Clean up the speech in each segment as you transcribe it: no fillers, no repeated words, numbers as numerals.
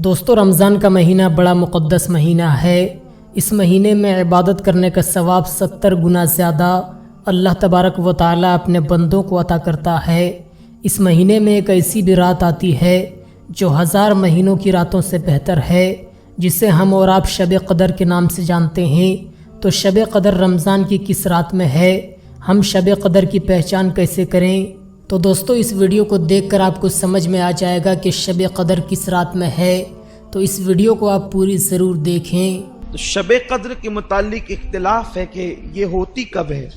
دوستو، رمضان کا مہینہ بڑا مقدس مہینہ ہے۔ اس مہینے میں عبادت کرنے کا ثواب 70 گنا زیادہ اللہ تبارک و تعالیٰ اپنے بندوں کو عطا کرتا ہے۔ اس مہینے میں ایک ایسی بھی رات آتی ہے جو 1000 مہینوں کی راتوں سے بہتر ہے، جسے ہم اور آپ شب قدر کے نام سے جانتے ہیں۔ تو شب قدر رمضان کی کس رات میں ہے؟ ہم شب قدر کی پہچان کیسے کریں؟ تو دوستو، اس ویڈیو کو دیکھ کر آپ کو سمجھ میں آ جائے گا کہ شب قدر کس رات میں ہے، تو اس ویڈیو کو آپ پوری ضرور دیکھیں۔ تو شب قدر کے متعلق اختلاف ہے کہ یہ ہوتی کب ہے۔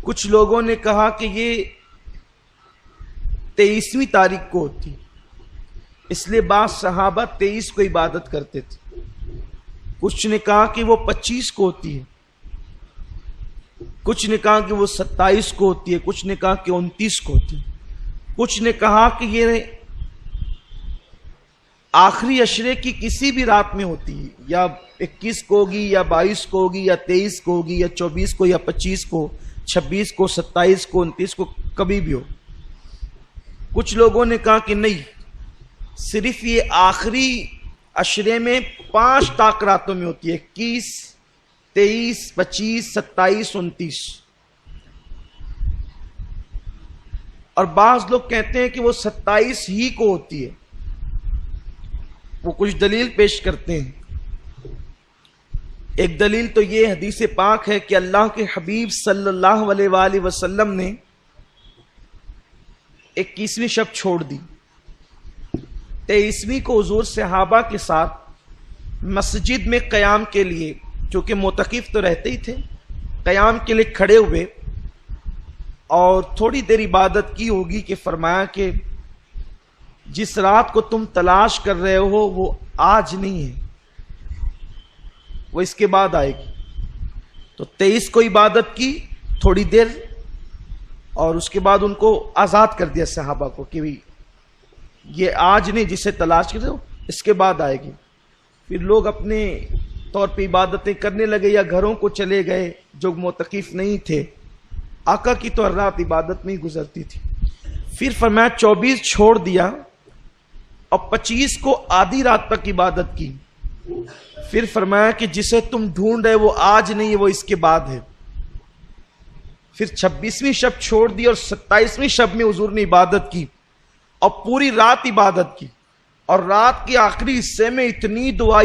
کچھ لوگوں نے کہا کہ یہ 23ویں تاریخ کو ہوتی، اس لیے بعض صحابہ 23 کو عبادت کرتے تھے۔ کچھ نے کہا کہ وہ 25 کو ہوتی ہے، کچھ نے کہا کہ وہ 27 کو ہوتی ہے، کچھ نے کہا کہ 29 کو ہوتی ہے، کچھ نے کہا کہ یہ آخری عشرے کی کسی بھی رات میں ہوتی ہے، یا 21 کو ہوگی، یا 22 کو ہوگی، یا 23 کو ہوگی، یا 24 کو، یا 25 کو، 26 کو، 27 کو، 29 کو، کبھی بھی ہو۔ کچھ لوگوں نے کہا کہ نہیں، صرف یہ آخری عشرے میں 5 طاق راتوں میں ہوتی ہے، 21، 23، 25، 27، 29۔ اور بعض لوگ کہتے ہیں کہ وہ 27 ہی کو ہوتی ہے۔ وہ کچھ دلیل پیش کرتے ہیں۔ ایک دلیل تو یہ حدیث پاک ہے کہ اللہ کے حبیب صلی اللہ علیہ وآلہ وسلم نے 21ویں شب چھوڑ دی، 23ویں کو حضور صحابہ کے ساتھ مسجد میں قیام کے لیے، چونکہ معتکف تو رہتے ہی تھے، قیام کے لیے کھڑے ہوئے اور تھوڑی دیر عبادت کی ہوگی کہ فرمایا کہ جس رات کو تم تلاش کر رہے ہو وہ آج نہیں ہے، وہ اس کے بعد آئے گی۔ تو 23 کو عبادت کی تھوڑی دیر، اور اس کے بعد ان کو آزاد کر دیا صحابہ کو کہ یہ آج نہیں، جسے تلاش کر رہے ہو اس کے بعد آئے گی۔ پھر لوگ اپنے طور پہ عبادتیں کرنے لگے یا گھروں کو چلے گئے جو معتکف نہیں تھے۔ آقا کی تو ہر رات عبادت میں ہی گزرتی تھی۔ پھر فرمایا 24 چھوڑ دیا اور 25 کو آدھی رات تک عبادت کی۔ پھر فرمایا کہ جسے تم ڈھونڈ رہے وہ آج نہیں ہے، وہ اس کے بعد ہے۔ پھر 26ویں شب چھوڑ دی اور 27ویں شب میں حضور نے عبادت کی اور پوری رات عبادت کی، اور رات کے آخری حصے میں اتنی دعا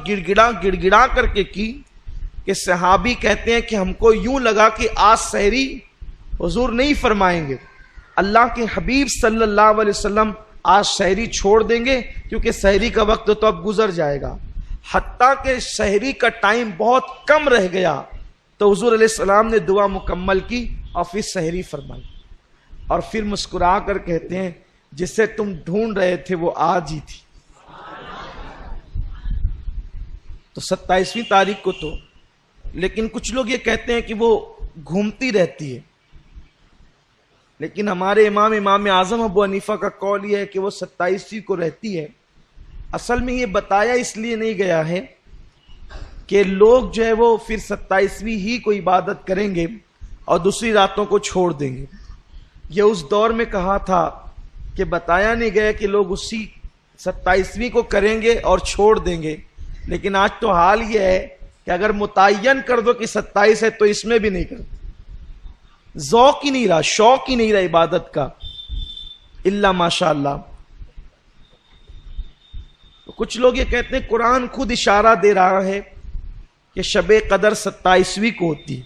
گڑ گڑا کر کے کی کہ صحابی کہتے ہیں کہ ہم کو یوں لگا کہ آج سحری حضور نہیں فرمائیں گے، اللہ کے حبیب صلی اللہ علیہ وسلم آج سحری چھوڑ دیں گے، کیونکہ سحری کا وقت تو اب گزر جائے گا۔ حتیٰ کہ سحری کا ٹائم بہت کم رہ گیا تو حضور علیہ السلام نے دعا مکمل کی اور پھر سحری فرمائی، اور پھر مسکرا کر کہتے ہیں جسے تم ڈھونڈ رہے تھے وہ آج ہی تھی۔ تو 27ویں تاریخ کو تو، لیکن کچھ لوگ یہ کہتے ہیں کہ وہ گھومتی رہتی ہے، لیکن ہمارے امام اعظم ابو حنیفہ کا قول یہ ہے کہ وہ 27ویں کو رہتی ہے۔ اصل میں یہ بتایا اس لیے نہیں گیا ہے کہ لوگ جو ہے وہ پھر 27ویں ہی کو عبادت کریں گے اور دوسری راتوں کو چھوڑ دیں گے۔ یہ اس دور میں کہا تھا کہ بتایا نہیں گیا کہ لوگ اسی 27ویں کو کریں گے اور چھوڑ دیں گے، لیکن آج تو حال یہ ہے کہ اگر متعین کر دو کہ 27 ہے تو اس میں بھی نہیں کرتے۔ ذوق ہی نہیں رہا، شوق ہی نہیں رہا عبادت کا، الا ماشاء اللہ۔ کچھ لوگ یہ کہتے ہیں قرآن خود اشارہ دے رہا ہے کہ شب قدر 27ویں کو ہوتی ہے۔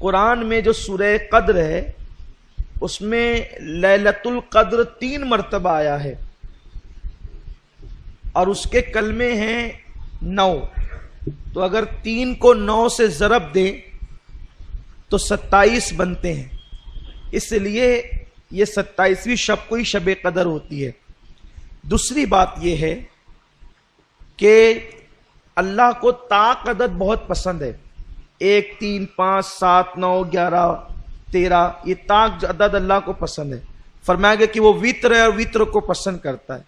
قرآن میں جو سورہ قدر ہے اس میں لیلۃ القدر 3 مرتبہ آیا ہے، اور اس کے کلمے ہیں 9۔ تو اگر 3 کو 9 سے ضرب دیں تو 27 بنتے ہیں، اس لیے یہ 27ویں شب کو ہی شب قدر ہوتی ہے۔ دوسری بات یہ ہے کہ اللہ کو طاق عدد بہت پسند ہے، 1، 3، 5، 7، 9، 11، 13، یہ طاق عدد اللہ کو پسند ہے۔ فرمایا گیا کہ وہ وتر ہے اور وتر کو پسند کرتا ہے،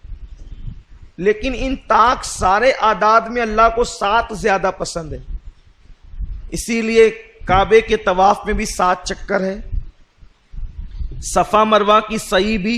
لیکن ان طاق سارے اعداد میں اللہ کو 7 زیادہ پسند ہے، اسی لیے کعبے کے طواف میں بھی 7 چکر ہے، صفا مروہ کی سعی بھی